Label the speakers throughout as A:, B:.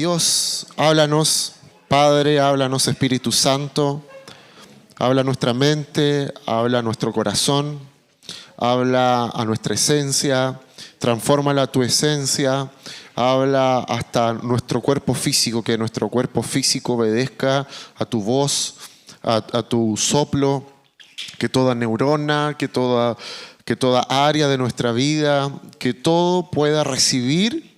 A: Dios, háblanos, Padre, háblanos, Espíritu Santo, habla a nuestra mente, habla a nuestro corazón, habla a nuestra esencia, transfórmala a tu esencia, habla hasta nuestro cuerpo físico, que nuestro cuerpo físico obedezca a tu voz, a tu soplo, que toda neurona, que toda área de nuestra vida, que todo pueda recibir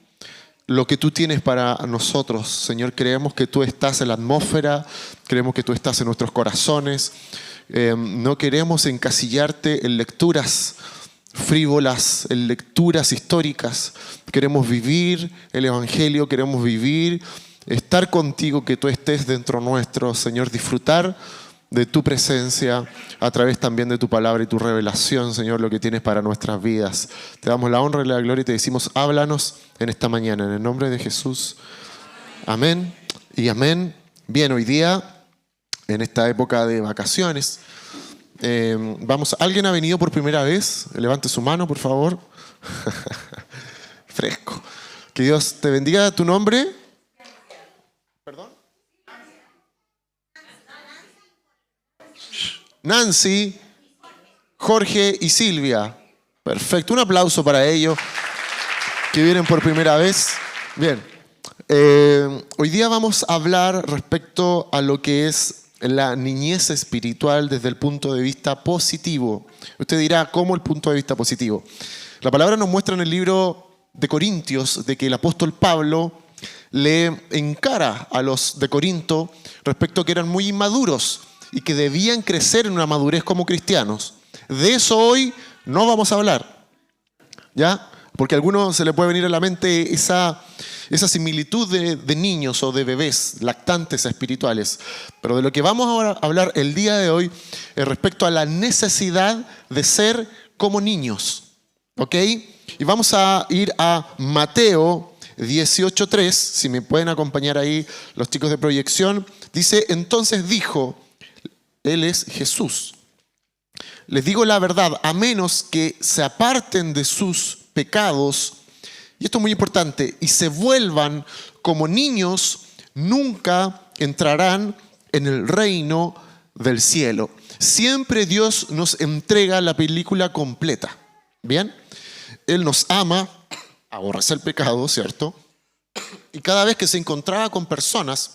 A: lo que tú tienes para nosotros. Señor, creemos que tú estás en la atmósfera, creemos que tú estás en nuestros corazones. No queremos encasillarte en lecturas frívolas, en lecturas históricas. Queremos vivir el Evangelio, queremos vivir, estar contigo, que tú estés dentro nuestro, Señor, disfrutar de tu presencia a través también de tu palabra y tu revelación, Señor, lo que tienes para nuestras vidas. Te damos la honra y la gloria y te decimos, háblanos en esta mañana, en el nombre de Jesús. Amén y amén. Bien, hoy día, en esta época de vacaciones, ¿alguien ha venido por primera vez? Levante su mano, por favor. Fresco. Que Dios te bendiga. ¿Tu nombre? ¿Perdón? Nancy, Jorge y Silvia. Perfecto, un aplauso para ellos que vienen por primera vez. Bien, hoy día vamos a hablar respecto a lo que es la niñez espiritual desde el punto de vista positivo. Usted dirá, ¿cómo el punto de vista positivo? La palabra nos muestra en el libro de Corintios de que el apóstol Pablo le encara a los de Corinto respecto a que eran muy inmaduros y que debían crecer en una madurez como cristianos. De eso hoy no vamos a hablar, ¿ya? Porque a algunos se le puede venir a la mente esa similitud de niños o de bebés, lactantes espirituales. Pero de lo que vamos a hablar el día de hoy es respecto a la necesidad de ser como niños, ¿ok? Y vamos a ir a Mateo 18:3, si me pueden acompañar ahí los chicos de proyección. Dice, entonces dijo, Él es Jesús. Les digo la verdad, a menos que se aparten de sus pecados, y esto es muy importante, y se vuelvan como niños, nunca entrarán en el reino del cielo. Siempre Dios nos entrega la película completa. ¿Bien? Él nos ama, aborrece el pecado, ¿cierto? Y cada vez que se encontraba con personas,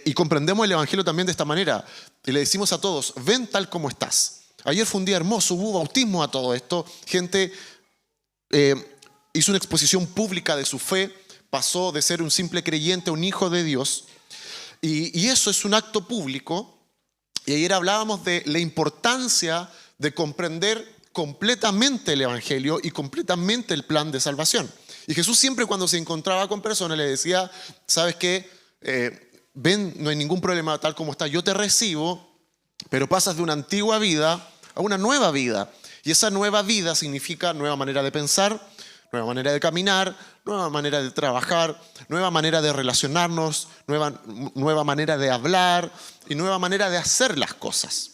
A: y comprendemos el Evangelio también de esta manera, y le decimos a todos, ven tal como estás. Ayer fue un día hermoso, hubo bautismo a todo esto, gente hizo una exposición pública de su fe, pasó de ser un simple creyente a un hijo de Dios, y eso es un acto público. Y ayer hablábamos de la importancia de comprender completamente el Evangelio y completamente el plan de salvación. Y Jesús siempre cuando se encontraba con personas le decía, ¿sabes qué? Ven, no hay ningún problema tal como está, yo te recibo, pero pasas de una antigua vida a una nueva vida. Y esa nueva vida significa nueva manera de pensar, nueva manera de caminar, nueva manera de trabajar, nueva manera de relacionarnos, nueva manera de hablar y nueva manera de hacer las cosas.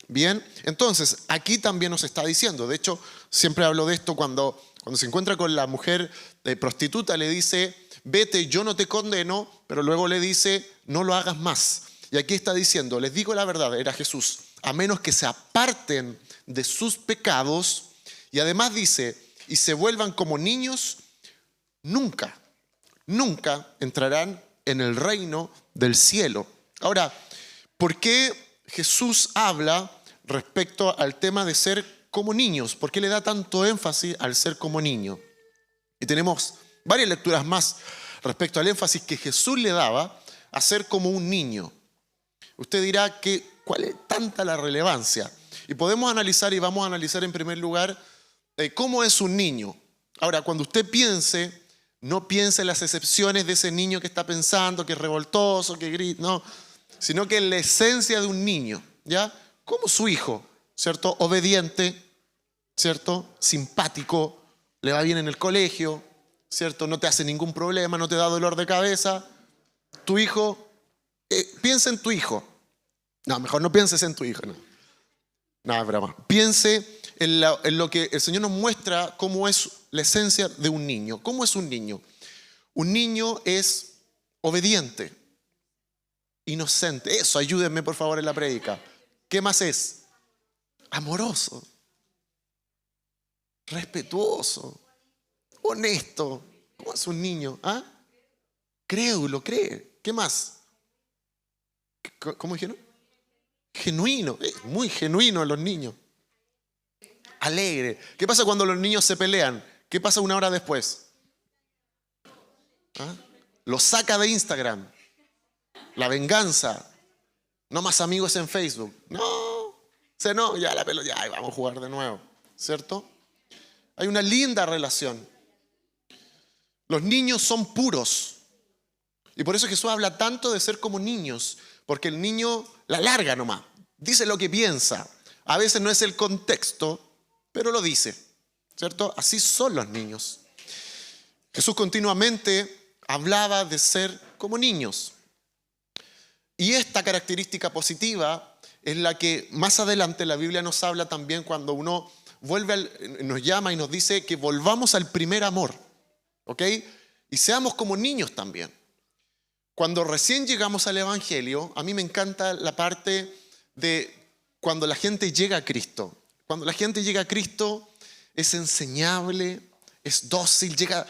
A: Bien, entonces aquí también nos está diciendo, de hecho siempre hablo de esto cuando se encuentra con la mujer prostituta, le dice, vete, yo no te condeno, pero luego le dice, no lo hagas más. Y aquí está diciendo, les digo la verdad, era Jesús, a menos que se aparten de sus pecados, y además dice, y se vuelvan como niños, nunca entrarán en el reino del cielo. Ahora, ¿por qué Jesús habla respecto al tema de ser como niños? ¿Por qué le da tanto énfasis al ser como niño? Y tenemos varias lecturas más respecto al énfasis que Jesús le daba a ser como un niño. Usted dirá que ¿cuál es tanta la relevancia? Y podemos analizar, y vamos a analizar en primer lugar, cómo es un niño. Ahora, cuando usted piense, no piense en las excepciones de ese niño que está pensando, que es revoltoso, que grita, no, sino que en la esencia de un niño, ¿ya? Como su hijo, ¿cierto? Obediente, ¿cierto? Simpático, le va bien en el colegio, ¿cierto? No te hace ningún problema, no te da dolor de cabeza. Tu hijo, piensa en tu hijo. No, mejor no pienses en tu hijo, no. Nada, broma. Piense en lo que el Señor nos muestra cómo es la esencia de un niño. ¿Cómo es un niño? Un niño es obediente, inocente. Eso, ayúdenme por favor en la prédica. ¿Qué más es? Amoroso, respetuoso, honesto. ¿Cómo es un niño? ¿Ah? Crédulo, cree. ¿Qué más? ¿Cómo dijeron? Genuino, muy genuino los niños. Alegre. ¿Qué pasa cuando los niños se pelean? ¿Qué pasa una hora después? ¿Ah? Lo saca de Instagram. La venganza. No más amigos en Facebook. No, ya la pelota, ya vamos a jugar de nuevo. ¿Cierto? Hay una linda relación. Los niños son puros. Y por eso Jesús habla tanto de ser como niños. Porque el niño la larga nomás. Dice lo que piensa. A veces no es el contexto, pero lo dice. ¿Cierto? Así son los niños. Jesús continuamente hablaba de ser como niños. Y esta característica positiva es la que más adelante la Biblia nos habla también cuando uno nos llama y nos dice que volvamos al primer amor. ¿Ok? Y seamos como niños también. Cuando recién llegamos al Evangelio, a mí me encanta la parte de cuando la gente llega a Cristo. Cuando la gente llega a Cristo es enseñable, es dócil, llega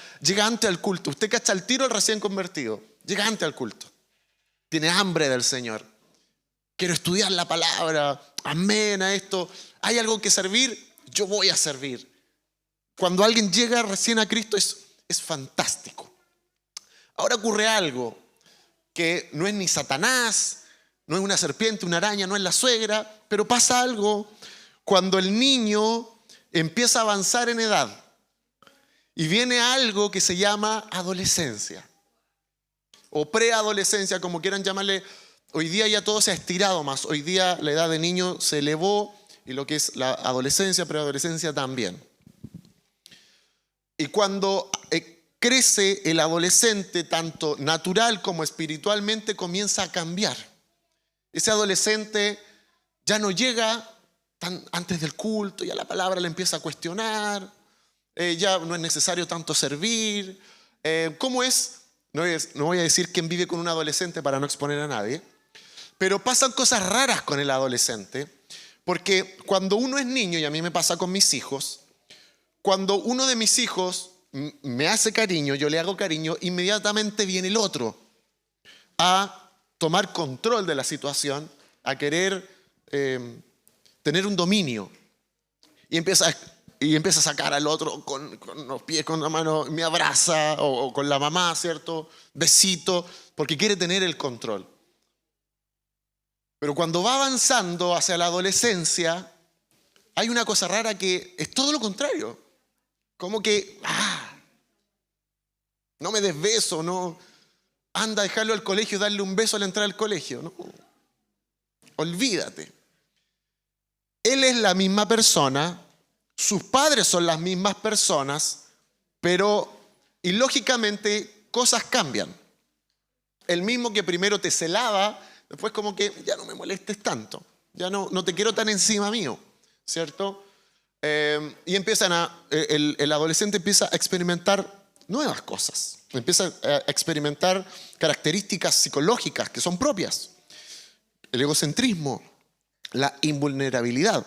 A: antes al culto. Usted cacha el tiro al recién convertido, llega antes al culto. Tiene hambre del Señor. Quiero estudiar la palabra, amén a esto. ¿Hay algo que servir? Yo voy a servir. Cuando alguien llega recién a Cristo es fantástico. Ahora ocurre algo que no es ni Satanás, no es una serpiente, una araña, no es la suegra, pero pasa algo cuando el niño empieza a avanzar en edad y viene algo que se llama adolescencia o preadolescencia, como quieran llamarle. Hoy día ya todo se ha estirado más, hoy día la edad de niño se elevó y lo que es la adolescencia, preadolescencia también. Y cuando crece el adolescente, tanto natural como espiritualmente, comienza a cambiar. Ese adolescente ya no llega antes del culto, ya la palabra le empieza a cuestionar, ya no es necesario tanto servir. ¿Cómo es? No voy a decir quién vive con un adolescente para no exponer a nadie, pero pasan cosas raras con el adolescente, porque cuando uno es niño, y a mí me pasa con mis hijos, cuando uno de mis hijos me hace cariño, yo le hago cariño, inmediatamente viene el otro a tomar control de la situación, a querer tener un dominio. Y empieza a sacar al otro con los pies, con la mano, me abraza, o con la mamá, ¿cierto? Besito, porque quiere tener el control. Pero cuando va avanzando hacia la adolescencia, hay una cosa rara que es todo lo contrario. Como que, no me des beso, no, anda a dejarlo al colegio y darle un beso al entrar al colegio. No, olvídate. Él es la misma persona, sus padres son las mismas personas, pero ilógicamente cosas cambian. El mismo que primero te celaba, después como que ya no me molestes tanto, ya no te quiero tan encima mío, ¿cierto? Y el adolescente empieza a experimentar nuevas cosas, empieza a experimentar características psicológicas que son propias. El egocentrismo, la invulnerabilidad,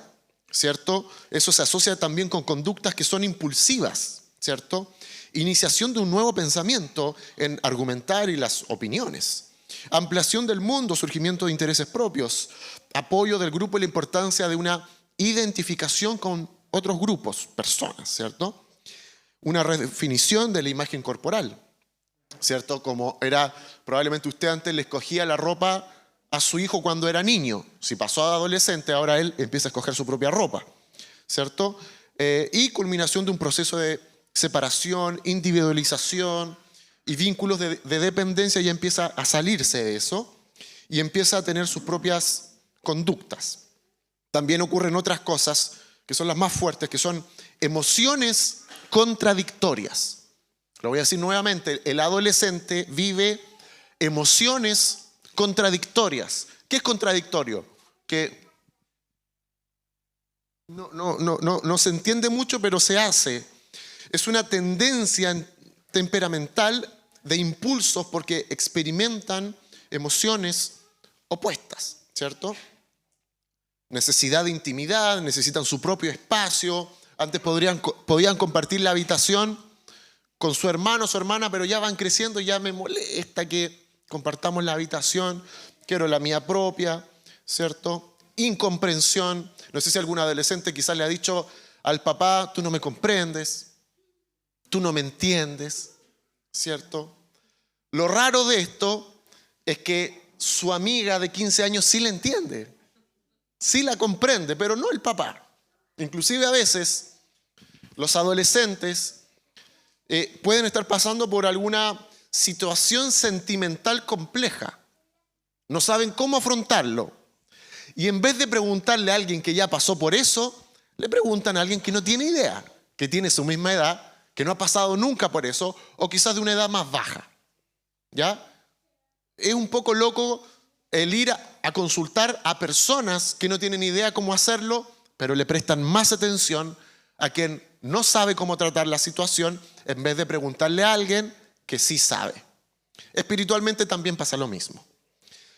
A: ¿cierto? Eso se asocia también con conductas que son impulsivas, ¿cierto? Iniciación de un nuevo pensamiento en argumentar y las opiniones. Ampliación del mundo, surgimiento de intereses propios, apoyo del grupo y la importancia de una identificación con otros grupos, personas, ¿cierto? Una redefinición de la imagen corporal, ¿cierto? Como era, probablemente usted antes le escogía la ropa a su hijo cuando era niño. Si pasó a adolescente, ahora él empieza a escoger su propia ropa, ¿cierto? Y culminación de un proceso de separación, individualización y vínculos de dependencia, y empieza a salirse de eso y empieza a tener sus propias conductas. También ocurren otras cosas que son las más fuertes, que son emociones contradictorias. Lo voy a decir nuevamente, el adolescente vive emociones contradictorias. ¿Qué es contradictorio? Que no se entiende mucho, pero se hace. Es una tendencia temperamental de impulsos porque experimentan emociones opuestas, ¿cierto? Necesidad de intimidad, necesitan su propio espacio. Antes podían compartir la habitación con su hermano o su hermana, pero ya van creciendo y ya me molesta que compartamos la habitación. Quiero la mía propia, ¿cierto? Incomprensión. No sé si algún adolescente quizás le ha dicho al papá, tú no me comprendes, tú no me entiendes, ¿cierto? Lo raro de esto es que su amiga de 15 años sí la entiende, sí la comprende, pero no el papá. Inclusive a veces los adolescentes pueden estar pasando por alguna situación sentimental compleja. No saben cómo afrontarlo. Y en vez de preguntarle a alguien que ya pasó por eso, le preguntan a alguien que no tiene idea, que tiene su misma edad, que no ha pasado nunca por eso, o quizás de una edad más baja. ¿Ya? Es un poco loco el ir a consultar a personas que no tienen idea cómo hacerlo, pero le prestan más atención a quien no sabe cómo tratar la situación, en vez de preguntarle a alguien que sí sabe. Espiritualmente también pasa lo mismo.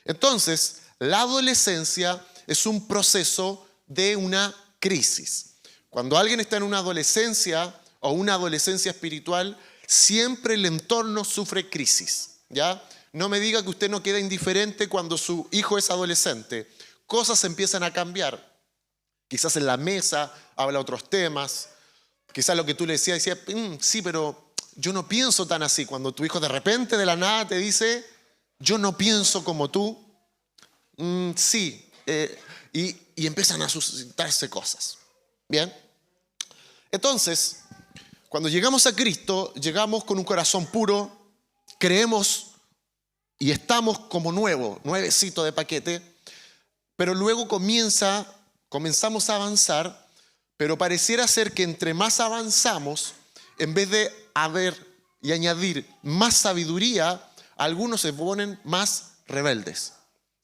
A: Entonces, la adolescencia es un proceso de una crisis. Cuando alguien está en una adolescencia o una adolescencia espiritual, siempre el entorno sufre crisis, ¿ya? No me diga que usted no queda indiferente cuando su hijo es adolescente. Cosas empiezan a cambiar. Quizás en la mesa habla otros temas. Quizás lo que tú le decías, sí, pero yo no pienso tan así. Cuando tu hijo de repente, de la nada, te dice, yo no pienso como tú. Sí. Y empiezan a suscitarse cosas. Bien. Entonces, cuando llegamos a Cristo, llegamos con un corazón puro, creemos y estamos como nuevecito de paquete, pero luego comenzamos a avanzar, pero pareciera ser que entre más avanzamos, en vez de haber y añadir más sabiduría, algunos se ponen más rebeldes.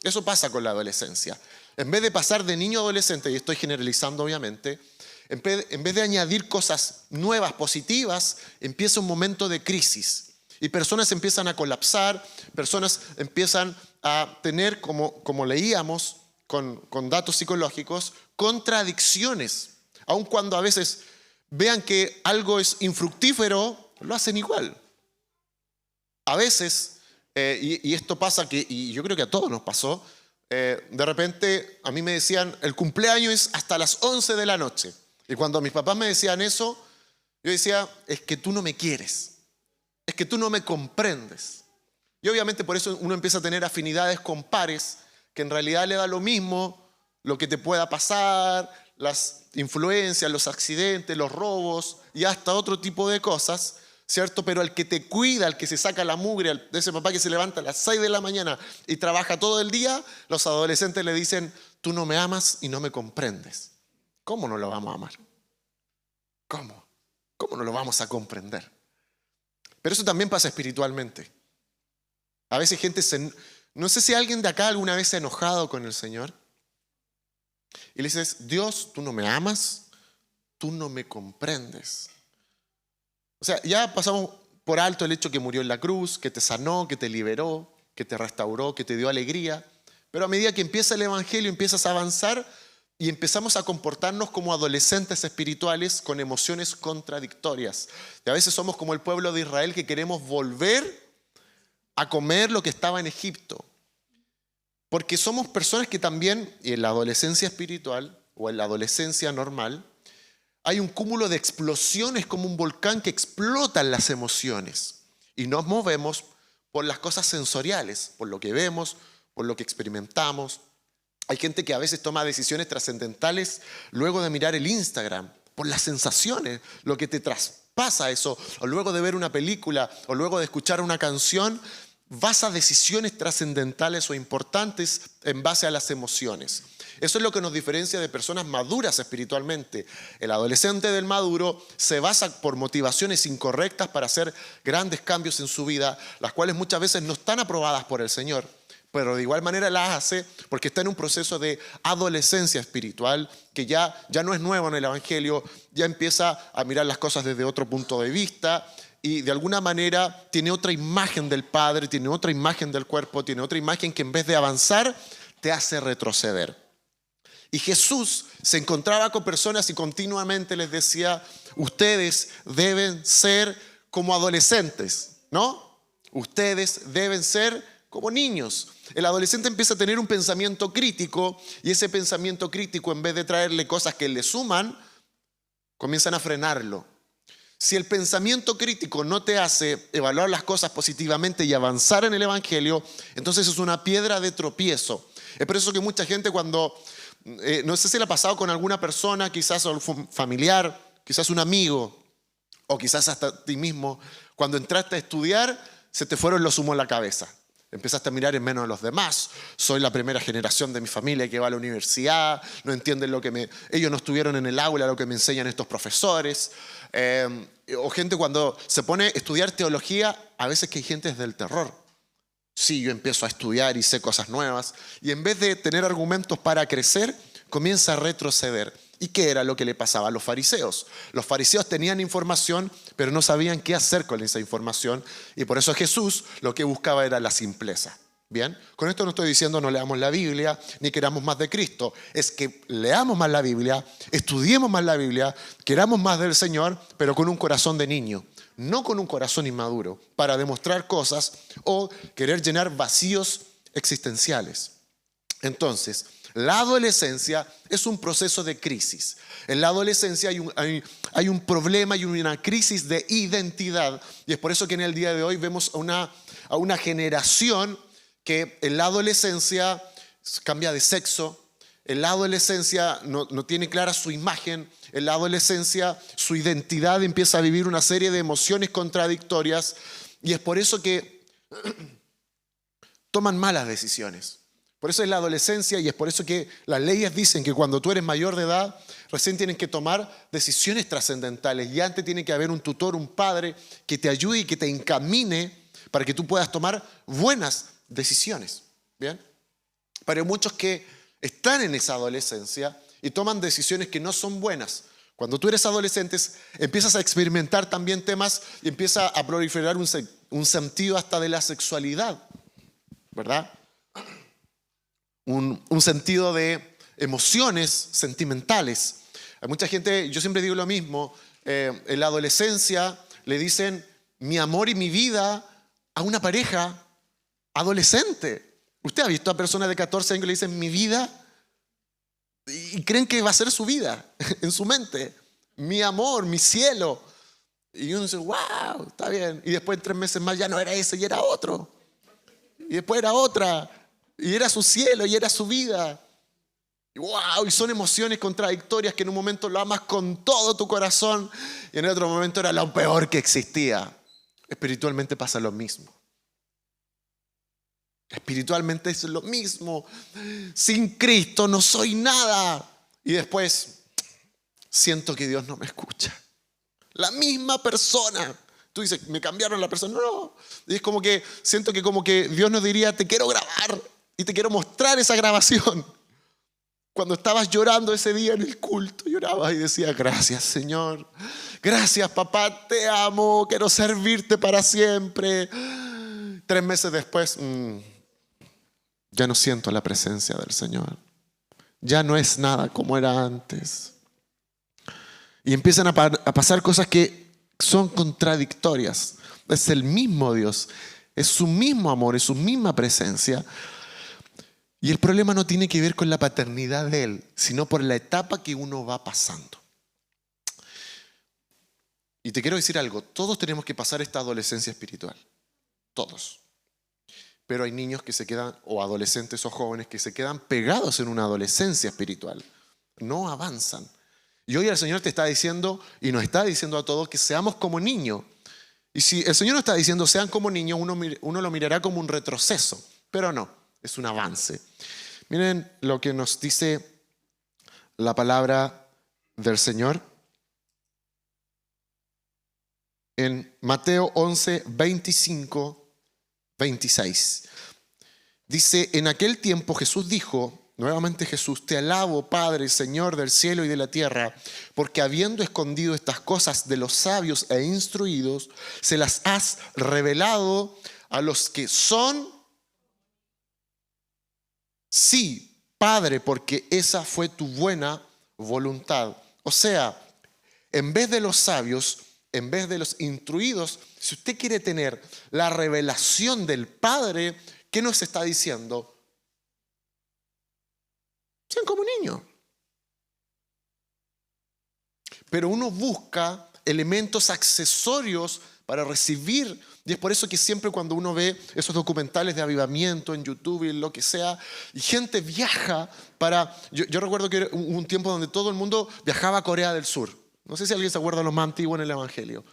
A: Eso pasa con la adolescencia. En vez de pasar de niño a adolescente, y estoy generalizando obviamente, en vez de añadir cosas nuevas, positivas, empieza un momento de crisis. Y personas empiezan a colapsar, personas empiezan a tener, como leíamos con datos psicológicos, contradicciones. Aun cuando a veces vean que algo es infructífero, lo hacen igual. A veces, y esto pasa, y yo creo que a todos nos pasó, de repente a mí me decían, el cumpleaños es hasta las 11 de la noche. Y cuando mis papás me decían eso, yo decía, es que tú no me quieres. Es que tú no me comprendes. Y obviamente por eso uno empieza a tener afinidades con pares, que en realidad le da lo mismo lo que te pueda pasar, las influencias, los accidentes, los robos y hasta otro tipo de cosas, ¿cierto? Pero al que te cuida, al que se saca la mugre, de ese papá que se levanta a las 6 de la mañana y trabaja todo el día, los adolescentes le dicen, tú no me amas y no me comprendes. ¿Cómo no lo vamos a amar? ¿Cómo? ¿Cómo no lo vamos a comprender? Pero eso también pasa espiritualmente. A veces gente no sé si alguien de acá alguna vez se ha enojado con el Señor y le dices, Dios, tú no me amas, tú no me comprendes. O sea, ya pasamos por alto el hecho que murió en la cruz, que te sanó, que te liberó, que te restauró, que te dio alegría. Pero a medida que empieza el Evangelio, empiezas a avanzar y empezamos a comportarnos como adolescentes espirituales con emociones contradictorias. Y a veces somos como el pueblo de Israel que queremos volver a comer lo que estaba en Egipto. Porque somos personas que también, y en la adolescencia espiritual o en la adolescencia normal, hay un cúmulo de explosiones como un volcán que explotan las emociones. Y nos movemos por las cosas sensoriales, por lo que vemos, por lo que experimentamos. Hay gente que a veces toma decisiones trascendentales luego de mirar el Instagram, por las sensaciones, lo que te traspasa eso, o luego de ver una película, o luego de escuchar una canción, vas a decisiones trascendentales o importantes en base a las emociones. Eso es lo que nos diferencia de personas maduras espiritualmente. El adolescente del maduro se basa por motivaciones incorrectas para hacer grandes cambios en su vida, las cuales muchas veces no están aprobadas por el Señor, pero de igual manera las hace porque está en un proceso de adolescencia espiritual que ya no es nuevo en el Evangelio, ya empieza a mirar las cosas desde otro punto de vista y de alguna manera tiene otra imagen del Padre, tiene otra imagen del cuerpo, tiene otra imagen que en vez de avanzar, te hace retroceder. Y Jesús se encontraba con personas y continuamente les decía, ustedes deben ser como adolescentes, ¿no? Ustedes deben ser como niños. El adolescente empieza a tener un pensamiento crítico y ese pensamiento crítico, en vez de traerle cosas que le suman, comienzan a frenarlo. Si el pensamiento crítico no te hace evaluar las cosas positivamente y avanzar en el Evangelio, entonces es una piedra de tropiezo. Es por eso que mucha gente cuando, no sé si le ha pasado con alguna persona, quizás un familiar, quizás un amigo, o quizás hasta ti mismo, cuando entraste a estudiar, se te fueron los humos en la cabeza. Empezaste a mirar en menos de los demás. Soy la primera generación de mi familia que va a la universidad, no entienden ellos no estuvieron en el aula lo que me enseñan estos profesores. O gente cuando se pone a estudiar teología, a veces que hay gente es del terror. Sí, yo empiezo a estudiar y sé cosas nuevas. Y en vez de tener argumentos para crecer, comienza a retroceder. ¿Y qué era lo que le pasaba a los fariseos? Los fariseos tenían información, pero no sabían qué hacer con esa información. Y por eso Jesús lo que buscaba era la simpleza. Bien, con esto no estoy diciendo no leamos la Biblia, ni queramos más de Cristo. Es que leamos más la Biblia, estudiemos más la Biblia, queramos más del Señor, pero con un corazón de niño. No con un corazón inmaduro, para demostrar cosas o querer llenar vacíos existenciales. Entonces, la adolescencia es un proceso de crisis. En la adolescencia hay un problema y una crisis de identidad. Y es por eso que en el día de hoy vemos a una generación que en la adolescencia cambia de sexo. En la adolescencia no tiene clara su imagen. En la adolescencia su identidad empieza a vivir una serie de emociones contradictorias. Y es por eso que toman malas decisiones. Por eso es la adolescencia y es por eso que las leyes dicen que cuando tú eres mayor de edad, recién tienes que tomar decisiones trascendentales. Y antes tiene que haber un tutor, un padre que te ayude y que te encamine para que tú puedas tomar buenas decisiones. ¿Bien? Pero hay muchos que están en esa adolescencia y toman decisiones que no son buenas. Cuando tú eres adolescente, empiezas a experimentar también temas y empieza a proliferar un sentido hasta de la sexualidad, ¿verdad? Un sentido de emociones sentimentales. Hay mucha gente, yo siempre digo lo mismo, en la adolescencia le dicen mi amor y mi vida a una pareja adolescente. Usted ha visto a personas de 14 años que le dicen mi vida y creen que va a ser su vida en su mente. Mi amor, mi cielo. Y uno dice, wow, está bien. Y después en 3 meses más ya no era ese y era otro. Y después era otra. Y era su cielo y era su vida. Y wow, y son emociones contradictorias que en un momento lo amas con todo tu corazón y en el otro momento era lo peor que existía. Espiritualmente pasa lo mismo. Espiritualmente es lo mismo. Sin Cristo no soy nada. Y después siento que Dios no me escucha. La misma persona. Tú dices, me cambiaron la persona. No. Y es como que siento que como que Dios nos diría, te quiero grabar y te quiero mostrar esa grabación. Cuando estabas llorando ese día en el culto, llorabas y decías, gracias Señor. Gracias papá, te amo, quiero servirte para siempre. 3 meses después, ya no siento la presencia del Señor. Ya no es nada como era antes. Y empiezan a pasar cosas que son contradictorias. Es el mismo Dios, es su mismo amor, es su misma presencia. Y el problema no tiene que ver con la paternidad de Él, sino por la etapa que uno va pasando. Y te quiero decir algo, todos tenemos que pasar esta adolescencia espiritual. Todos. Pero hay niños que se quedan, o adolescentes o jóvenes que se quedan pegados en una adolescencia espiritual. No avanzan. Y hoy el Señor te está diciendo, y nos está diciendo a todos, que seamos como niños. Y si el Señor nos está diciendo, sean como niños, uno lo mirará como un retroceso. Pero no, es un avance. Miren lo que nos dice la palabra del Señor. En Mateo 11, 25, 26. Dice, en aquel tiempo Jesús dijo, Nuevamente Jesús, te alabo, Padre, Señor del cielo y de la tierra, porque habiendo escondido estas cosas de los sabios e instruidos, se las has revelado a los que son. Sí, Padre, porque esa fue tu buena voluntad. O sea, en vez de los sabios, en vez de los instruidos, si usted quiere tener la revelación del Padre, ¿qué nos está diciendo? Sean como niños. Pero uno busca elementos accesorios para recibir. Y es por eso que siempre cuando uno ve esos documentales de avivamiento en YouTube y lo que sea, y gente viaja para. Yo recuerdo que hubo un tiempo donde todo el mundo viajaba a Corea del Sur. No sé si alguien se acuerda de lo más antiguo en el Evangelio.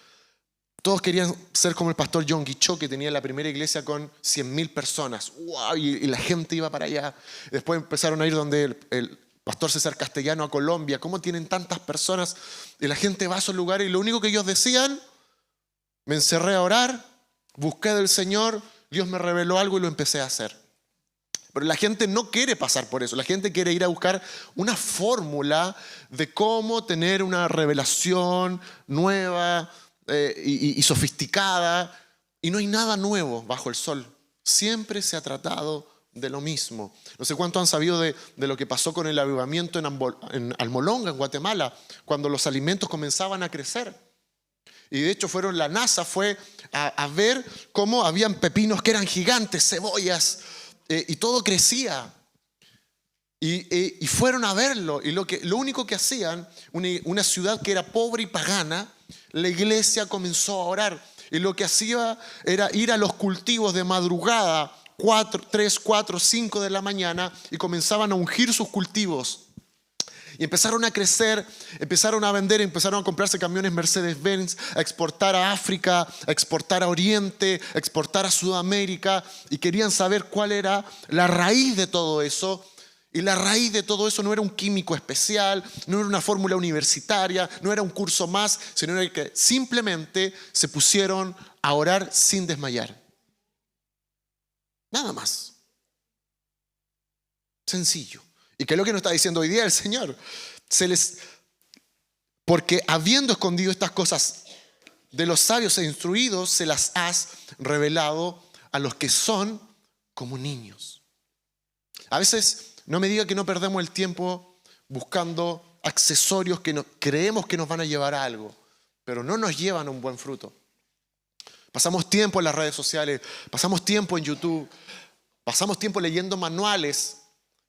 A: Todos querían ser como el pastor John Guichó, que tenía la primera iglesia con 100.000 personas. ¡Wow! Y la gente iba para allá. Después empezaron a ir donde el pastor César Castellano a Colombia. ¿Cómo tienen tantas personas? Y la gente va a esos lugares y lo único que ellos decían, me encerré a orar, busqué del Señor, Dios me reveló algo y lo empecé a hacer. Pero la gente no quiere pasar por eso. La gente quiere ir a buscar una fórmula de cómo tener una revelación nueva, y sofisticada, y no hay nada nuevo bajo el sol. Siempre se ha tratado de lo mismo. No sé cuánto han sabido de lo que pasó con el avivamiento en Almolonga, en Guatemala, cuando los alimentos comenzaban a crecer. Y de hecho la NASA fue a ver cómo habían pepinos que eran gigantes, cebollas, y todo crecía. Y fueron a verlo, y lo único que hacían, una ciudad que era pobre y pagana, la iglesia comenzó a orar, y lo que hacía era ir a los cultivos de madrugada, 3, 4, 5 de la mañana, y comenzaban a ungir sus cultivos. Y empezaron a crecer, empezaron a vender, empezaron a comprarse camiones Mercedes-Benz, a exportar a África, a exportar a Oriente, a exportar a Sudamérica, y querían saber cuál era la raíz de todo eso. Y la raíz de todo eso no era un químico especial, no era una fórmula universitaria, no era un curso más, sino que simplemente se pusieron a orar sin desmayar. Nada más. Sencillo. ¿Y qué es lo que nos está diciendo hoy día el Señor? Porque habiendo escondido estas cosas de los sabios e instruidos, se las has revelado a los que son como niños. A veces, no me diga que no perdemos el tiempo buscando accesorios que creemos que nos van a llevar a algo, pero no nos llevan a un buen fruto. Pasamos tiempo en las redes sociales, pasamos tiempo en YouTube, pasamos tiempo leyendo manuales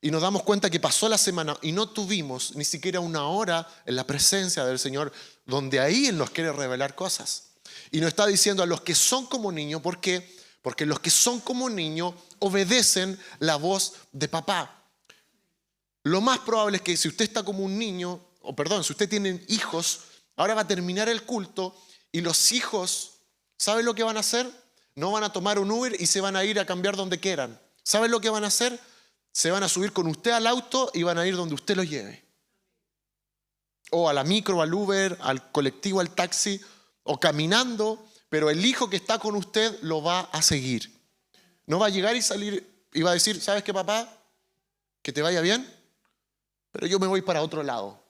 A: y nos damos cuenta que pasó la semana y no tuvimos ni siquiera una hora en la presencia del Señor, donde ahí Él nos quiere revelar cosas. Y nos está diciendo a los que son como niños, ¿por qué? Porque los que son como niños obedecen la voz de papá. Lo más probable es que si usted está como un niño, si usted tiene hijos, ahora va a terminar el culto y los hijos, ¿saben lo que van a hacer? No van a tomar un Uber y se van a ir a cambiar donde quieran. ¿Saben lo que van a hacer? Se van a subir con usted al auto y van a ir donde usted lo lleve. O a la micro, al Uber, al colectivo, al taxi, o caminando, pero el hijo que está con usted lo va a seguir. No va a llegar y salir y va a decir, ¿sabes qué, papá? Que te vaya bien, pero yo me voy para otro lado.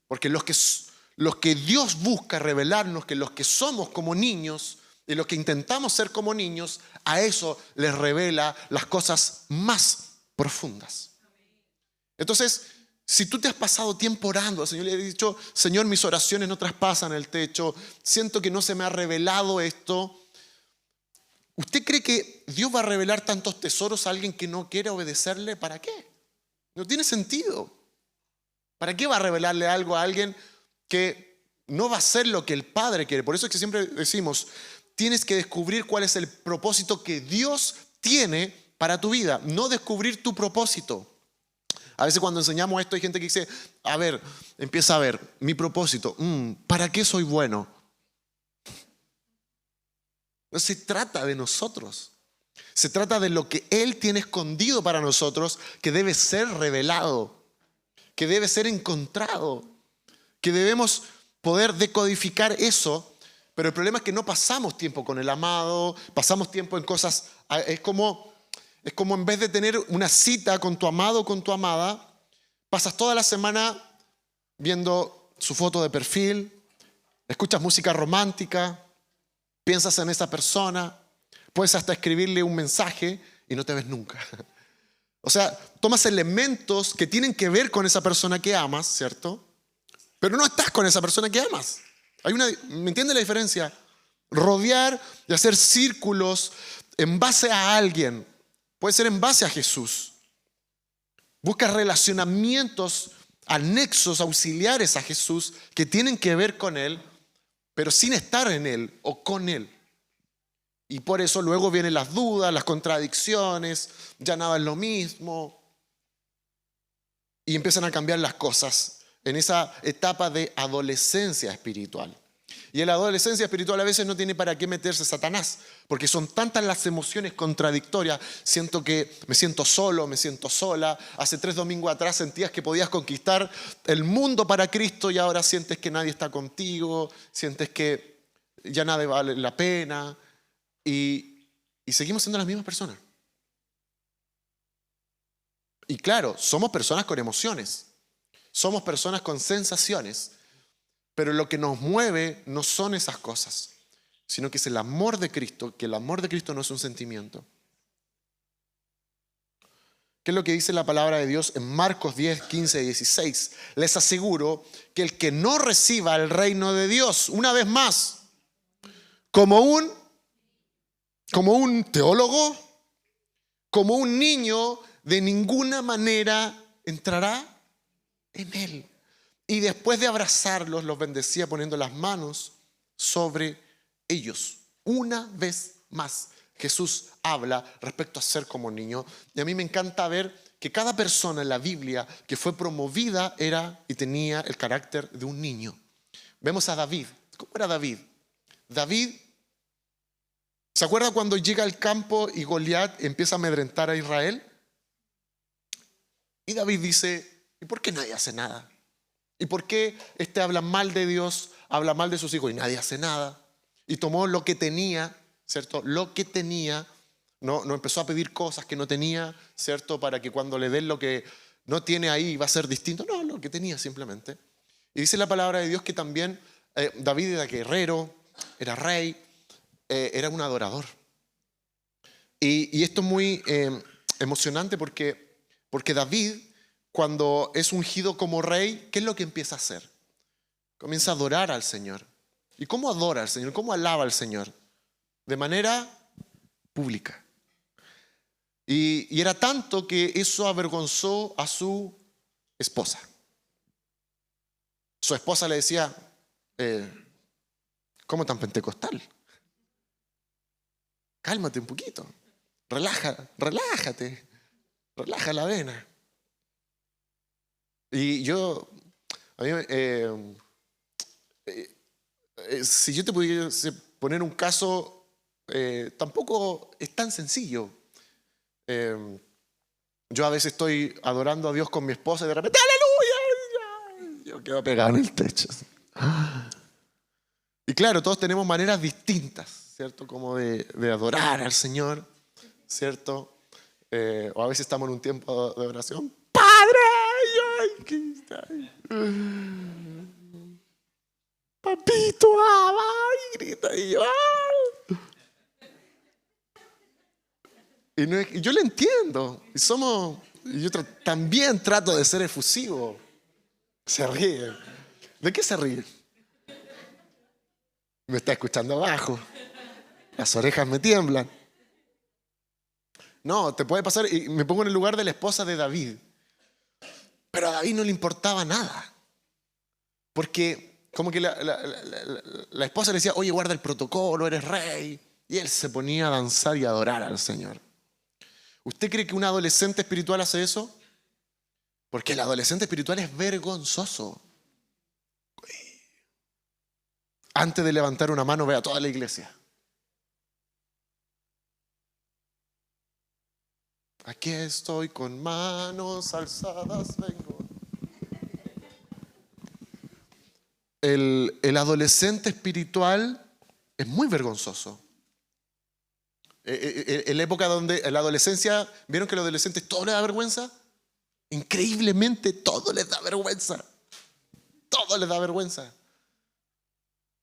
A: Porque los que Dios busca revelarnos, que los que somos como niños y los que intentamos ser como niños, a eso les revela las cosas más profundas. Entonces, si tú te has pasado tiempo orando al Señor, le has dicho, Señor, mis oraciones no traspasan el techo, siento que no se me ha revelado esto. ¿Usted cree que Dios va a revelar tantos tesoros a alguien que no quiere obedecerle? ¿Para qué? No tiene sentido. ¿Para qué va a revelarle algo a alguien que no va a hacer lo que el Padre quiere? Por eso es que siempre decimos, tienes que descubrir cuál es el propósito que Dios tiene para tu vida, no descubrir tu propósito. A veces cuando enseñamos esto hay gente que dice, empieza a ver, mi propósito, ¿para qué soy bueno? No se trata de nosotros. Se trata de lo que Él tiene escondido para nosotros, que debe ser revelado, que debe ser encontrado, que debemos poder decodificar eso. Pero el problema es que no pasamos tiempo con el amado, pasamos tiempo en cosas, es como Es como en vez de tener una cita con tu amado o con tu amada, pasas toda la semana viendo su foto de perfil, escuchas música romántica, piensas en esa persona, puedes hasta escribirle un mensaje y no te ves nunca. O sea, tomas elementos que tienen que ver con esa persona que amas, ¿cierto? Pero no estás con esa persona que amas. ¿Me entiendes la diferencia? Rodear y hacer círculos en base a alguien. Puede ser en base a Jesús. Busca relacionamientos anexos, auxiliares a Jesús que tienen que ver con Él, pero sin estar en Él o con Él. Y por eso luego vienen las dudas, las contradicciones, ya nada es lo mismo. Y empiezan a cambiar las cosas en esa etapa de adolescencia espiritual. Y en la adolescencia espiritual a veces no tiene para qué meterse Satanás, porque son tantas las emociones contradictorias. Siento que me siento solo, me siento sola. Hace 3 domingos atrás sentías que podías conquistar el mundo para Cristo y ahora sientes que nadie está contigo, sientes que ya nada vale la pena y seguimos siendo las mismas personas. Y claro, somos personas con emociones, somos personas con sensaciones. Pero lo que nos mueve no son esas cosas, sino que es el amor de Cristo, que el amor de Cristo no es un sentimiento. ¿Qué es lo que dice la palabra de Dios en Marcos 10, 15 y 16? Les aseguro que el que no reciba el reino de Dios, una vez más, como un teólogo, como un niño, de ninguna manera entrará en él. Y después de abrazarlos, los bendecía poniendo las manos sobre ellos. Una vez más, Jesús habla respecto a ser como niño. Y a mí me encanta ver que cada persona en la Biblia que fue promovida era y tenía el carácter de un niño. Vemos a David. ¿Cómo era David? David, ¿se acuerda cuando llega al campo y Goliat empieza a amedrentar a Israel? Y David dice, ¿y por qué nadie hace nada? ¿Y por qué habla mal de Dios, habla mal de sus hijos y nadie hace nada? Y tomó lo que tenía, ¿cierto? Lo que tenía, no empezó a pedir cosas que no tenía, ¿cierto? Para que cuando le den lo que no tiene ahí va a ser distinto. No, lo que tenía simplemente. Y dice la palabra de Dios que también David era guerrero, era rey, era un adorador. Y esto es muy emocionante porque David, cuando es ungido como rey, ¿qué es lo que empieza a hacer? Comienza a adorar al Señor. ¿Y cómo adora al Señor? ¿Cómo alaba al Señor? De manera pública. Y era tanto que eso avergonzó a su esposa. Su esposa le decía, ¿cómo tan pentecostal? Cálmate un poquito. Relájate. Relaja la vena. Y si yo te pudiese poner un caso, tampoco es tan sencillo. Yo a veces estoy adorando a Dios con mi esposa y de repente, ¡aleluya! Yo quedo pegado en el techo. Y claro, todos tenemos maneras distintas, ¿cierto? Como de adorar al Señor, ¿cierto? O a veces estamos en un tiempo de oración. ¡Padre! Papito, y grita y yo. Y yo le entiendo. Yo también trato de ser efusivo. Se ríe. ¿De qué se ríe? Me está escuchando abajo. Las orejas me tiemblan. No, te puede pasar. Y me pongo en el lugar de la esposa de David. Pero a David no le importaba nada. Porque como que la esposa le decía, oye, guarda el protocolo, eres rey. Y él se ponía a danzar y a adorar al Señor. ¿Usted cree que un adolescente espiritual hace eso? Porque el adolescente espiritual es vergonzoso. Antes de levantar una mano, ve a toda la iglesia. Aquí estoy con manos alzadas, vengo. El adolescente espiritual es muy vergonzoso. En la época donde, en la adolescencia, ¿vieron que a los adolescentes todo les da vergüenza? Increíblemente todo les da vergüenza. Todo les da vergüenza.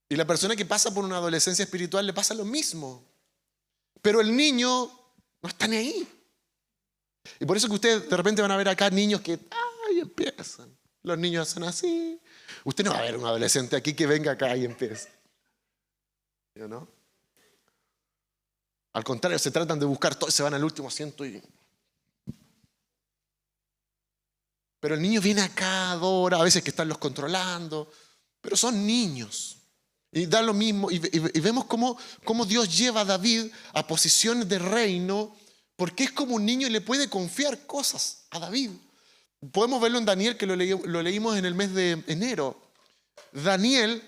A: Y la persona que pasa por una adolescencia espiritual le pasa lo mismo. Pero el niño no está ni ahí. Y por eso que ustedes de repente van a ver acá niños que empiezan. Los niños hacen así. Usted no va a ver un adolescente aquí que venga acá y empiece. ¿No? Al contrario, se tratan de buscar todo y se van al último asiento. Pero el niño viene acá, adora, a veces que están los controlando, pero son niños. Y da lo mismo, y vemos cómo Dios lleva a David a posiciones de reino, porque es como un niño y le puede confiar cosas a David. Podemos verlo en Daniel, que lo leímos en el mes de enero. Daniel,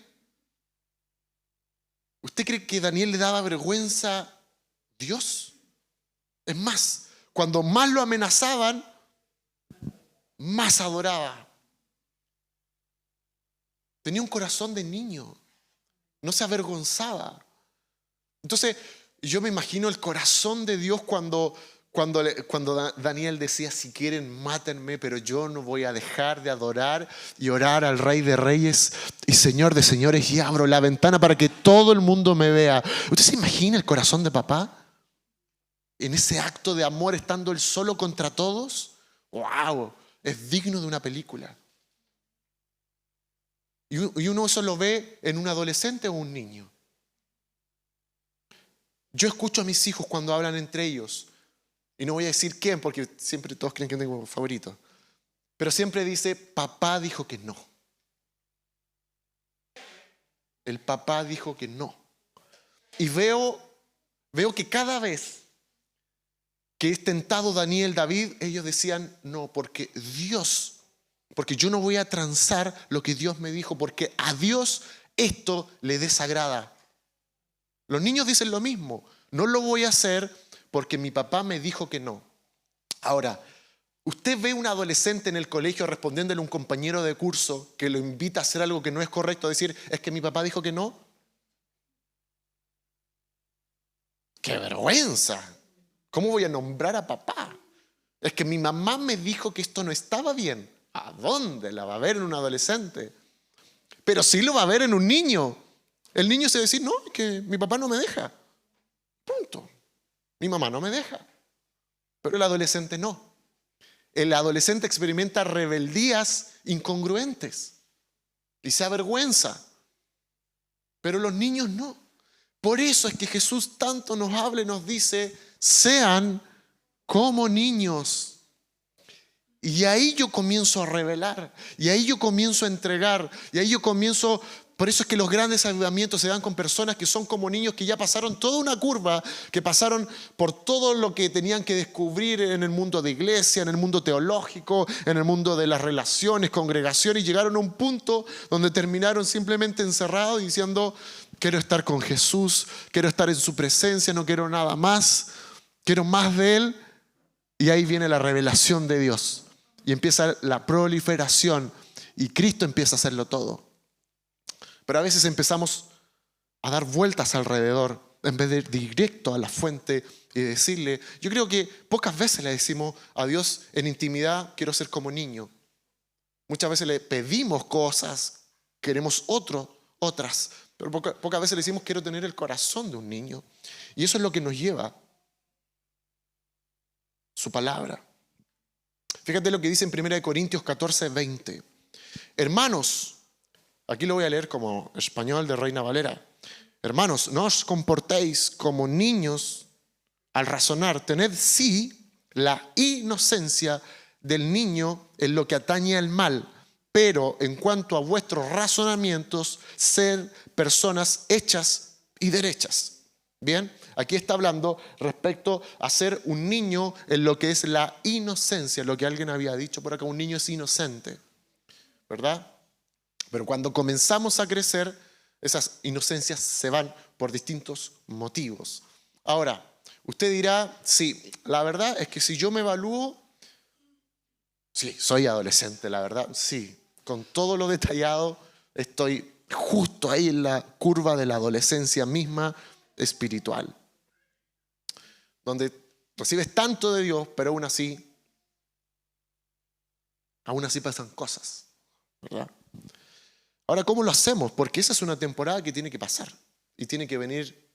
A: ¿usted cree que Daniel le daba vergüenza a Dios? Es más, cuando más lo amenazaban, más adoraba. Tenía un corazón de niño. No se avergonzaba. Entonces, yo me imagino el corazón de Dios cuando Daniel decía, si quieren, mátenme, pero yo no voy a dejar de adorar y orar al Rey de Reyes y Señor de Señores, y abro la ventana para que todo el mundo me vea. ¿Usted se imagina el corazón de papá? En ese acto de amor, estando él solo contra todos. ¡Wow! Es digno de una película. Y uno eso lo ve en un adolescente o un niño. Yo escucho a mis hijos cuando hablan entre ellos, y no voy a decir quién, porque siempre todos creen que tengo un favorito, pero siempre dice, papá dijo que no. El papá dijo que no. Y veo que cada vez que es tentado Daniel, David, ellos decían, no, porque yo no voy a transar lo que Dios me dijo, porque a Dios esto le desagrada. Los niños dicen lo mismo, no lo voy a hacer porque mi papá me dijo que no. Ahora, usted ve a un adolescente en el colegio respondiéndole a un compañero de curso que lo invita a hacer algo que no es correcto, decir, es que mi papá dijo que no. ¡Qué vergüenza! ¿Cómo voy a nombrar a papá? Es que mi mamá me dijo que esto no estaba bien. ¿A dónde la va a ver en un adolescente? Pero sí lo va a ver en un niño. El niño se va a decir, no, es que mi papá no me deja. Punto. Mi mamá no me deja. Pero el adolescente no. El adolescente experimenta rebeldías incongruentes y se avergüenza. Pero los niños no. Por eso es que Jesús tanto nos habla y nos dice, sean como niños. Y ahí yo comienzo a revelar, y ahí yo comienzo a entregar, y ahí yo comienzo. Por eso es que los grandes avivamientos se dan con personas que son como niños que ya pasaron toda una curva, que pasaron por todo lo que tenían que descubrir en el mundo de iglesia, en el mundo teológico, en el mundo de las relaciones, congregaciones, y llegaron a un punto donde terminaron simplemente encerrados diciendo, quiero estar con Jesús, quiero estar en su presencia, no quiero nada más, quiero más de Él. Y ahí viene la revelación de Dios. Y empieza la proliferación y Cristo empieza a hacerlo todo. Pero a veces empezamos a dar vueltas alrededor en vez de ir directo a la fuente y decirle, yo creo que pocas veces le decimos a Dios en intimidad, quiero ser como niño. Muchas veces le pedimos cosas, queremos otras, pero pocas veces le decimos, quiero tener el corazón de un niño. Y eso es lo que nos lleva su palabra. Fíjate lo que dice en 1 Corintios 14, 20. Hermanos, aquí lo voy a leer como español de Reina Valera. Hermanos, no os comportéis como niños al razonar. Tened sí la inocencia del niño en lo que atañe al mal, pero en cuanto a vuestros razonamientos, ser personas hechas y derechas. Bien, aquí está hablando respecto a ser un niño en lo que es la inocencia, lo que alguien había dicho por acá, un niño es inocente, ¿verdad? Pero cuando comenzamos a crecer, esas inocencias se van por distintos motivos. Ahora, usted dirá, sí, la verdad es que si yo me evalúo, sí, soy adolescente, la verdad, sí, con todo lo detallado, estoy justo ahí en la curva de la adolescencia misma espiritual. donde recibes tanto de Dios, pero aún así pasan cosas, ¿verdad? Ahora, ¿cómo lo hacemos? Porque esa es una temporada que tiene que pasar y tiene que venir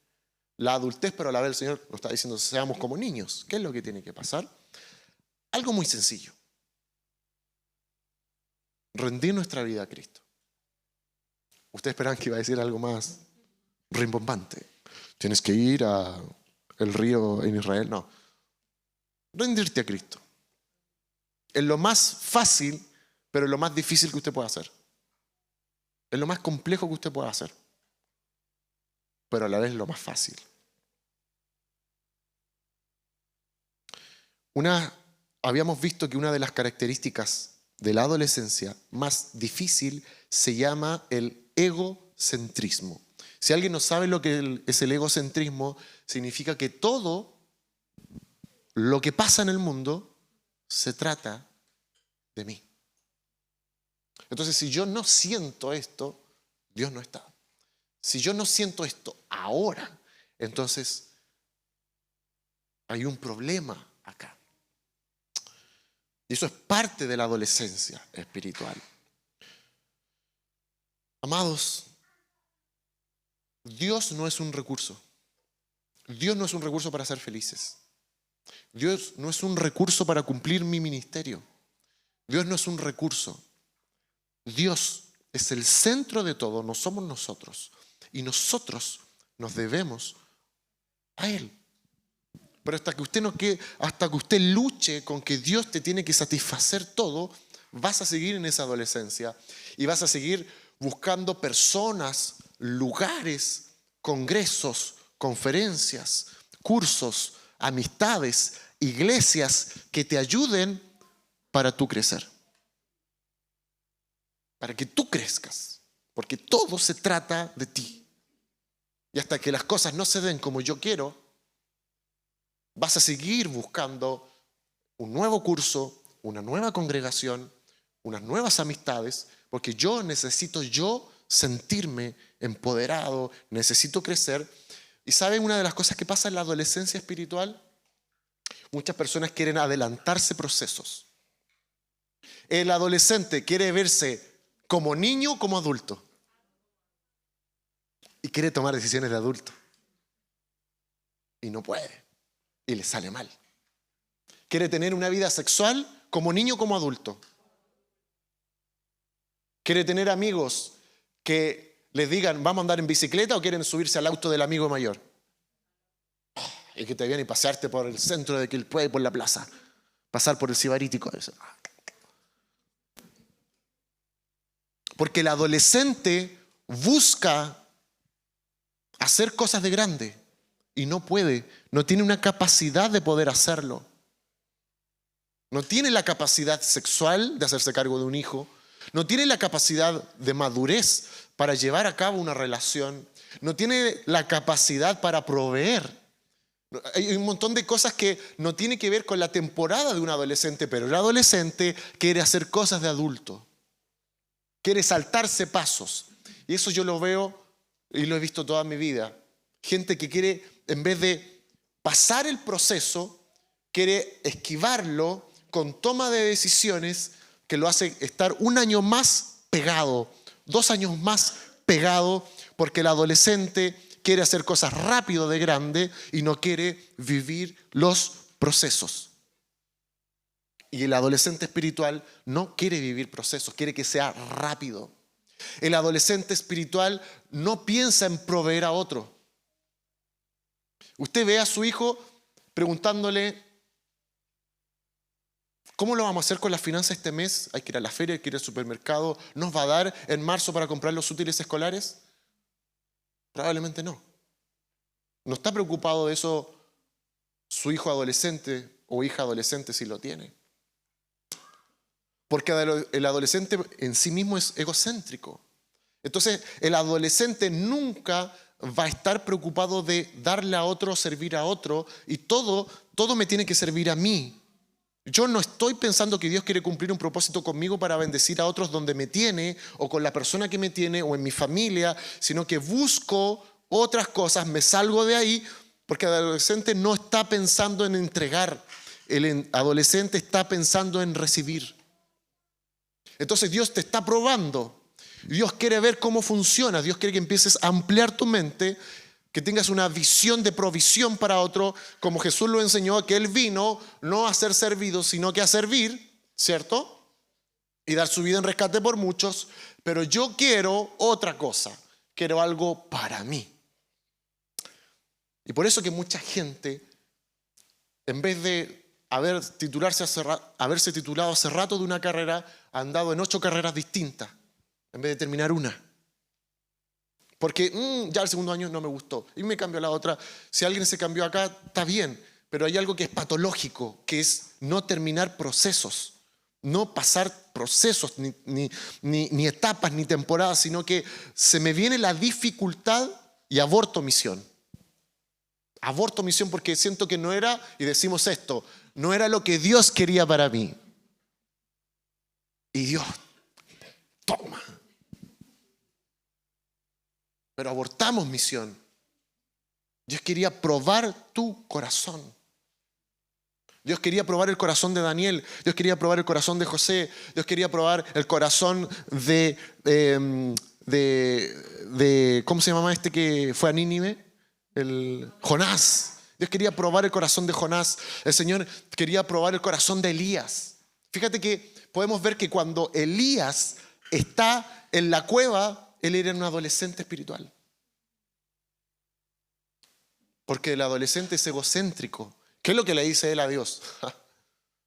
A: la adultez, pero a la vez el Señor nos está diciendo, seamos como niños. ¿Qué es lo que tiene que pasar? Algo muy sencillo. Rendir nuestra vida a Cristo. Ustedes esperan que iba a decir algo más rimbombante. Tienes que ir al río en Israel. No. Rendirte a Cristo. Es lo más fácil, pero es lo más difícil que usted pueda hacer. Es lo más complejo que usted pueda hacer, pero a la vez lo más fácil. Habíamos visto que una de las características de la adolescencia más difícil se llama el egocentrismo. Si alguien no sabe lo que es el egocentrismo, significa que todo lo que pasa en el mundo se trata de mí. Entonces, si yo no siento esto, Dios no está. Si yo no siento esto ahora, entonces hay un problema acá. Y eso es parte de la adolescencia espiritual. Amados, Dios no es un recurso. Dios no es un recurso para ser felices. Dios no es un recurso para cumplir mi ministerio. Dios no es un recurso. Dios es el centro de todo, no somos nosotros. Y nosotros nos debemos a Él. Pero hasta que usted luche con que Dios te tiene que satisfacer todo, vas a seguir en esa adolescencia y vas a seguir buscando personas, lugares, congresos, conferencias, cursos, amistades, iglesias que te ayuden para tú crecer. Para que tú crezcas, porque todo se trata de ti. Y hasta que las cosas no se den como yo quiero, vas a seguir buscando un nuevo curso, una nueva congregación, unas nuevas amistades, porque yo necesito sentirme empoderado, necesito crecer. ¿Y saben una de las cosas que pasa en la adolescencia espiritual? Muchas personas quieren adelantarse procesos. El adolescente quiere verse como niño o como adulto. Y quiere tomar decisiones de adulto. Y no puede. Y le sale mal. Quiere tener una vida sexual como niño o como adulto. Quiere tener amigos que les digan, ¿vamos a andar en bicicleta o quieren subirse al auto del amigo mayor? Y que te vienen y pasearte por el centro de Quilpué y por la plaza. Pasar por el Sibarítico. Porque el adolescente busca hacer cosas de grande y no puede, no tiene una capacidad de poder hacerlo. No tiene la capacidad sexual de hacerse cargo de un hijo, no tiene la capacidad de madurez para llevar a cabo una relación, no tiene la capacidad para proveer. Hay un montón de cosas que no tienen que ver con la temporada de un adolescente, pero el adolescente quiere hacer cosas de adulto. Quiere saltarse pasos. Y eso yo lo veo y lo he visto toda mi vida. Gente que quiere, en vez de pasar el proceso, quiere esquivarlo con toma de decisiones que lo hace estar un año más pegado, 2 años más pegado, porque el adolescente quiere hacer cosas rápido de grande y no quiere vivir los procesos. Y el adolescente espiritual no quiere vivir procesos, quiere que sea rápido. El adolescente espiritual no piensa en proveer a otro. Usted ve a su hijo preguntándole, ¿cómo lo vamos a hacer con las finanzas este mes? Hay que ir a la feria, hay que ir al supermercado. ¿Nos va a dar en marzo para comprar los útiles escolares? Probablemente no. ¿No está preocupado de eso su hijo adolescente o hija adolescente si lo tiene? Porque el adolescente en sí mismo es egocéntrico. Entonces, el adolescente nunca va a estar preocupado de darle a otro, servir a otro, y todo me tiene que servir a mí. Yo no estoy pensando que Dios quiere cumplir un propósito conmigo para bendecir a otros donde me tiene, o con la persona que me tiene, o en mi familia, sino que busco otras cosas, me salgo de ahí Porque el adolescente no está pensando en entregar, el adolescente está pensando en recibir. Entonces Dios te está probando. Dios quiere ver cómo funciona. Dios quiere que empieces a ampliar tu mente, que tengas una visión de provisión para otro, como Jesús lo enseñó, que Él vino no a ser servido, sino que a servir, ¿cierto? Y dar su vida en rescate por muchos. Pero yo quiero otra cosa. Quiero algo para mí. Y por eso que mucha gente, en vez de haberse titulado hace rato de una carrera, ha andado en 8 carreras distintas, en vez de terminar una. Porque ya el segundo año no me gustó y me cambió a la otra. Si alguien se cambió acá, está bien, pero hay algo que es patológico, que es no terminar procesos, no pasar procesos, ni etapas, ni temporadas, sino que se me viene la dificultad y aborto misión. Aborto misión porque siento que no era, y decimos esto, no era lo que Dios quería para mí. Y Dios, toma. Pero abortamos misión. Dios quería probar tu corazón. Dios quería probar el corazón de Daniel. Dios quería probar el corazón de José. Dios quería probar el corazón de ¿cómo se llamaba este que fue a Nínive? El Jonás. Dios quería probar el corazón de Jonás. El Señor quería probar el corazón de Elías. Fíjate que podemos ver que cuando Elías está en la cueva, él era un adolescente espiritual. Porque el adolescente es egocéntrico. ¿Qué es lo que le dice él a Dios? No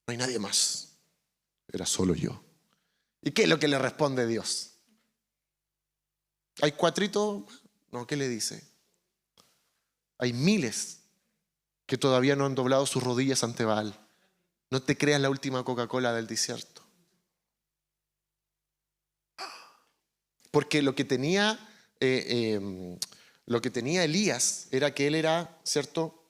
A: hay nadie más. Era solo yo. ¿Y qué es lo que le responde Dios? ¿Hay 4? No, ¿qué le dice? Hay miles que todavía no han doblado sus rodillas ante Baal. No te creas la última Coca-Cola del desierto. Porque lo que tenía Elías era que él era, ¿cierto?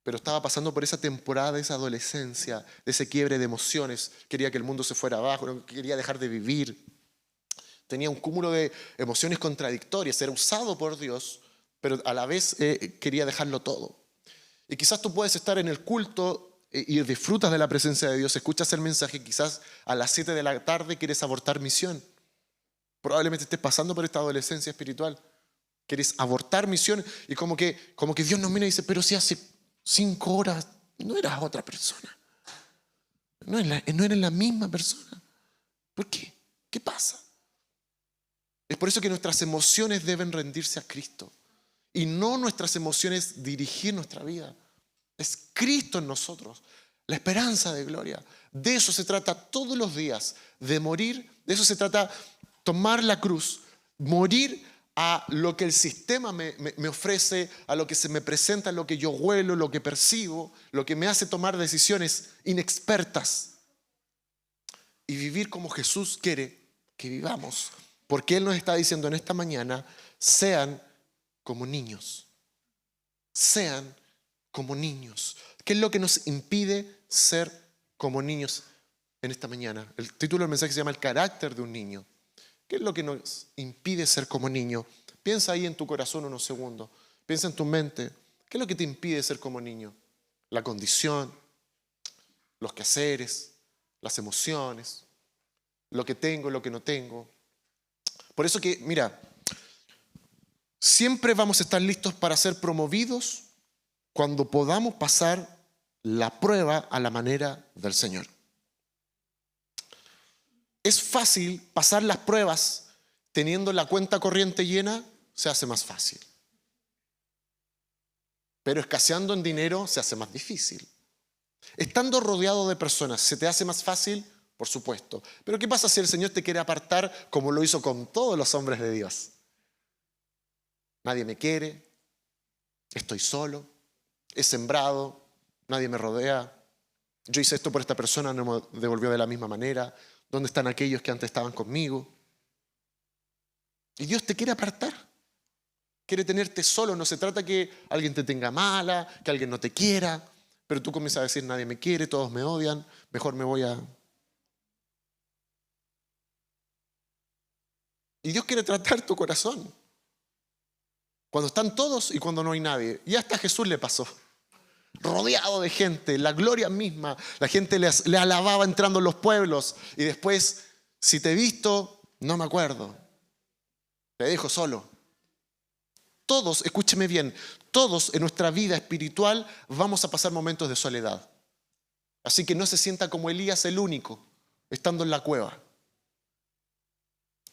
A: Pero estaba pasando por esa temporada de esa adolescencia, de ese quiebre de emociones. Quería que el mundo se fuera abajo, no quería dejar de vivir. Tenía un cúmulo de emociones contradictorias. Era usado por Dios, pero a la vez quería dejarlo todo. Y quizás tú puedes estar en el culto y disfrutas de la presencia de Dios, escuchas el mensaje, quizás a las 7 de la tarde quieres abortar misión. Probablemente estés pasando por esta adolescencia espiritual. Quieres abortar misión y como que Dios nos mira y dice, pero si hace 5 horas no eras otra persona. No eres la misma persona. ¿Por qué? ¿Qué pasa? Es por eso que nuestras emociones deben rendirse a Cristo. Y no nuestras emociones dirigir nuestra vida. Es Cristo en nosotros. La esperanza de gloria. De eso se trata todos los días. De morir. De eso se trata tomar la cruz. Morir a lo que el sistema me ofrece, a lo que se me presenta, a lo que yo huelo, lo que percibo, lo que me hace tomar decisiones inexpertas. Y vivir como Jesús quiere que vivamos. Porque Él nos está diciendo en esta mañana, sean como niños. Sean como niños. ¿Qué es lo que nos impide ser como niños en esta mañana? El título del mensaje se llama El carácter de un niño. ¿Qué es lo que nos impide ser como niño? Piensa ahí en tu corazón unos segundos. Piensa en tu mente. ¿Qué es lo que te impide ser como niño? La condición, los quehaceres, las emociones, lo que tengo, lo que no tengo. Por eso que, mira, siempre vamos a estar listos para ser promovidos cuando podamos pasar la prueba a la manera del Señor. Es fácil pasar las pruebas teniendo la cuenta corriente llena, se hace más fácil. Pero escaseando en dinero se hace más difícil. Estando rodeado de personas, ¿se te hace más fácil? Por supuesto. Pero ¿qué pasa si el Señor te quiere apartar como lo hizo con todos los hombres de Dios? Nadie me quiere, estoy solo, he sembrado, nadie me rodea. Yo hice esto por esta persona, no me devolvió de la misma manera. ¿Dónde están aquellos que antes estaban conmigo? Y Dios te quiere apartar. Quiere tenerte solo. No se trata que alguien te tenga mala, que alguien no te quiera. Pero tú comienzas a decir, nadie me quiere, todos me odian, mejor me voy a... Y Dios quiere tratar tu corazón. Cuando están todos y cuando no hay nadie. Y hasta a Jesús le pasó. Rodeado de gente, la gloria misma. La gente le alababa entrando en los pueblos. Y después, si te he visto, no me acuerdo. Te dejo solo. Todos, escúcheme bien, todos en nuestra vida espiritual vamos a pasar momentos de soledad. Así que no se sienta como Elías el único, estando en la cueva.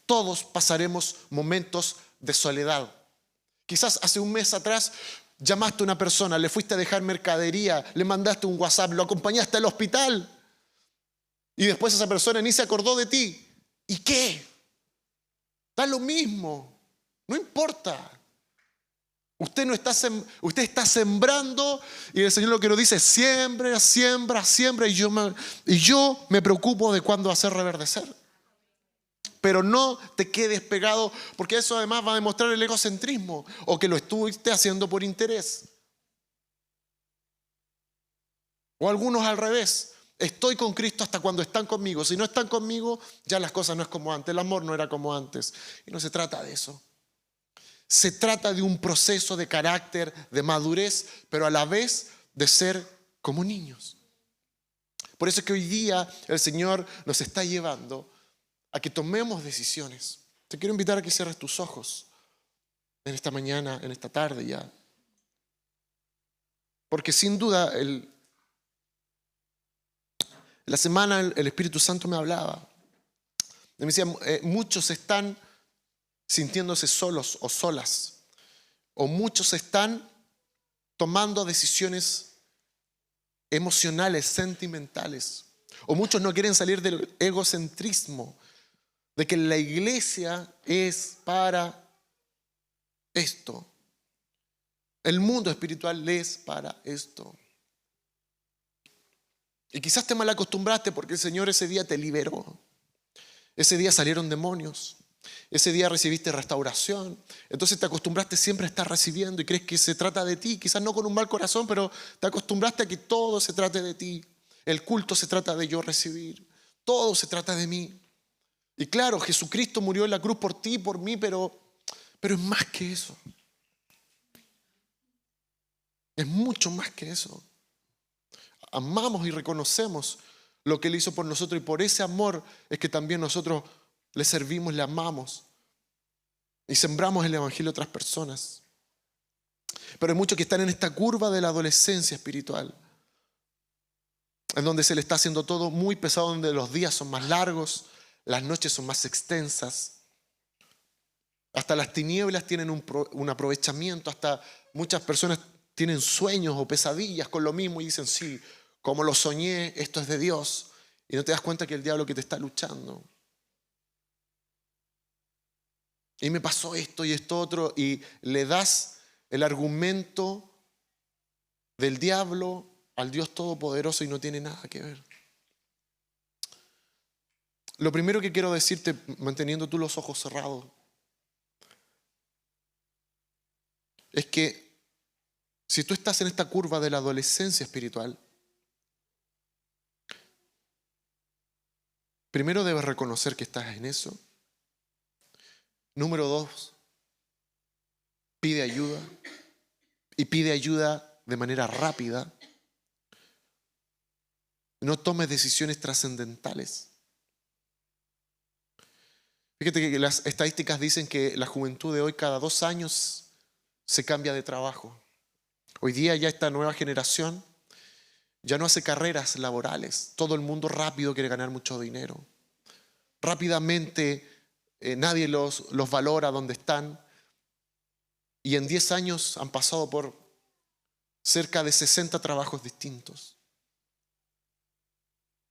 A: Todos pasaremos momentos de soledad. Quizás hace un mes atrás llamaste a una persona, le fuiste a dejar mercadería, le mandaste un WhatsApp, lo acompañaste al hospital y después esa persona ni se acordó de ti. ¿Y qué? Da lo mismo, no importa. Usted está sembrando y el Señor lo que nos dice, siembra, siembra, siembra, y yo me preocupo de cuándo hacer reverdecer. Pero no te quedes pegado, porque eso además va a demostrar el egocentrismo o que lo estuviste haciendo por interés. O algunos al revés. Estoy con Cristo hasta cuando están conmigo. Si no están conmigo, ya las cosas no es como antes. El amor no era como antes. Y no se trata de eso. Se trata de un proceso de carácter, de madurez, pero a la vez de ser como niños. Por eso es que hoy día el Señor nos está llevando a que tomemos decisiones. Te quiero invitar a que cierres tus ojos en esta mañana, en esta tarde ya. Porque sin duda, la semana el Espíritu Santo me hablaba. Me decía, muchos están sintiéndose solos o solas. O muchos están tomando decisiones emocionales, sentimentales. O muchos no quieren salir del egocentrismo, de que la iglesia es para esto. El mundo espiritual es para esto. Y quizás te mal acostumbraste porque el Señor ese día te liberó. Ese día salieron demonios. Ese día recibiste restauración. Entonces te acostumbraste siempre a estar recibiendo y crees que se trata de ti. Quizás no con un mal corazón, pero te acostumbraste a que todo se trate de ti. El culto se trata de yo recibir. Todo se trata de mí. Y claro, Jesucristo murió en la cruz por ti y por mí, pero es más que eso. Es mucho más que eso. Amamos y reconocemos lo que Él hizo por nosotros y por ese amor es que también nosotros le servimos, le amamos y sembramos el evangelio a otras personas. Pero hay muchos que están en esta curva de la adolescencia espiritual, en donde se le está haciendo todo muy pesado, donde los días son más largos, las noches son más extensas. Hasta las tinieblas tienen un aprovechamiento, hasta muchas personas tienen sueños o pesadillas con lo mismo y dicen, sí, como lo soñé, esto es de Dios. Y no te das cuenta que el diablo que te está luchando. Y me pasó esto y esto otro, y le das el argumento del diablo al Dios Todopoderoso y no tiene nada que ver. Lo primero que quiero decirte, manteniendo tú los ojos cerrados, es que si tú estás en esta curva de la adolescencia espiritual, primero debes reconocer que estás en eso. Número 2, pide ayuda. Y pide ayuda de manera rápida. No tomes decisiones trascendentales. Fíjate que las estadísticas dicen que la juventud de hoy cada 2 años se cambia de trabajo. Hoy día ya esta nueva generación ya no hace carreras laborales. Todo el mundo rápido quiere ganar mucho dinero. Rápidamente nadie los valora donde están. Y en 10 años han pasado por cerca de 60 trabajos distintos.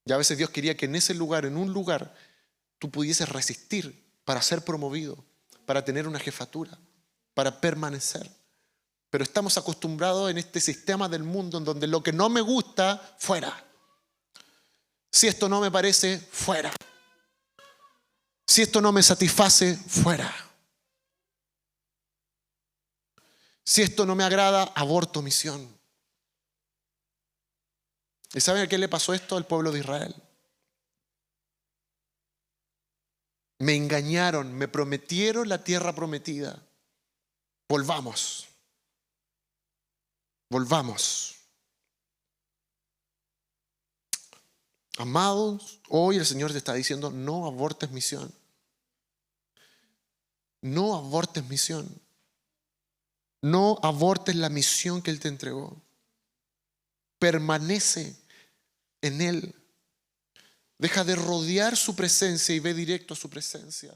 A: Y a veces Dios quería que en ese lugar, en un lugar, tú pudieses resistir para ser promovido, para tener una jefatura, para permanecer. Pero estamos acostumbrados en este sistema del mundo en donde lo que no me gusta, fuera. Si esto no me parece, fuera. Si esto no me satisface, fuera. Si esto no me agrada, aborto misión. ¿Y saben a qué le pasó esto al pueblo de Israel? Me engañaron, me prometieron la tierra prometida. Volvamos. Volvamos. Amados, hoy el Señor te está diciendo, no abortes misión. No abortes misión. No abortes la misión que Él te entregó. Permanece en Él. Deja de rodear su presencia y ve directo a su presencia.